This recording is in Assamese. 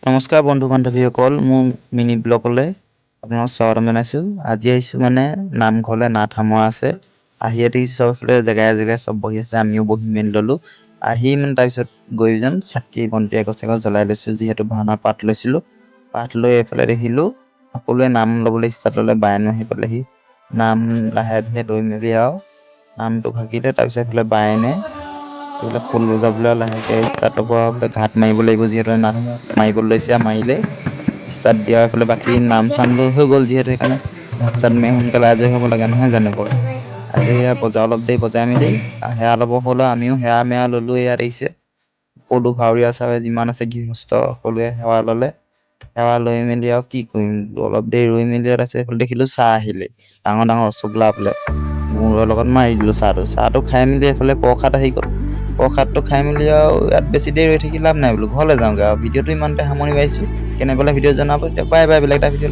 নমস্কাৰ বন্ধু বান্ধৱীসকল, মোৰ মিনি ব্লগলৈ আপোনাক স্বাগতম জনাইছোঁ। আজি আহিছোঁ মানে নামঘৰলৈ নাট সামৰা আছে। আহি দেখিছোঁ চবফালে জেগাই জেগাই চব বহি আছে, আমিও বহি মেলি ল'লোঁ। আহি মানে তাৰপিছত গৈ যাম চাকি বন্তি এগছ জ্বলাই লৈছোঁ, যিহেতু ভাওনাৰ পাঠ লৈছিলোঁ। পাঠ লৈ এইফালে দেখিলোঁ সকলোৱে নাম ল'বলৈ ষ্টাৰ্ট ল'লে। বায়েনো আহি পালেহি, নাম লাহে ধীৰে লৈ মেলি আৰু নামটো ভাগিলে। তাৰপিছত এইফালে বায়েনে এইবিলাক খোল বজাবলৈ লাহেকৈ ষ্টাৰ্ট ল'ব আৰু বোলে ঘাট মাৰিব লাগিব, যিহেতু নাট মাৰিব লৈছে। মাৰিলে ষ্টাৰ্ট দিয়া এইফালে বাকী নাম চামবোৰ হৈ গ'ল, যিহেতু সেইকাৰণে ঘাট চাট মাৰি সোনকালে আজৰি হ'ব লাগে, নহয় জানো বাৰু? আজি সেয়া বজা অলপ দেৰি বজাই মেলি সেয়া ল'ব হ'ল। আমিও সেৱা মেৱা ল'লোঁ। ইয়াত আহিছে সকলো ভাৱৰীয়া চাৱৰীয়া যিমান আছে গৃহস্থ সকলোৱে সেৱা ল'লে। সেৱা লৈ মেলি আৰু কি কৰিম, অলপ দেৰি ৰৈ মেলি আছে। এইফালে দেখিলোঁ চাহ আহিলে, ডাঙৰ ডাঙৰ ৰসগোল্লা বোলে। গুৰৰ লগত মাৰি দিলোঁ চাহটো খাই মেলি এইফালে প্ৰসাদ আহি গ'ল। প্ৰসাদটো খাই মেলি আৰু ইয়াত বেছি দেৰি ৰৈ থাকি লাভ নাই, বোলো ঘৰলৈ যাওঁগৈ আৰু। ভিডিঅ'টো ইমানতে সামৰণি মাৰিছোঁ। কেনে পালে ভিডিঅ' জনাব। এতিয়া বাই বাই, বেলেগ এটা ভিডিঅ'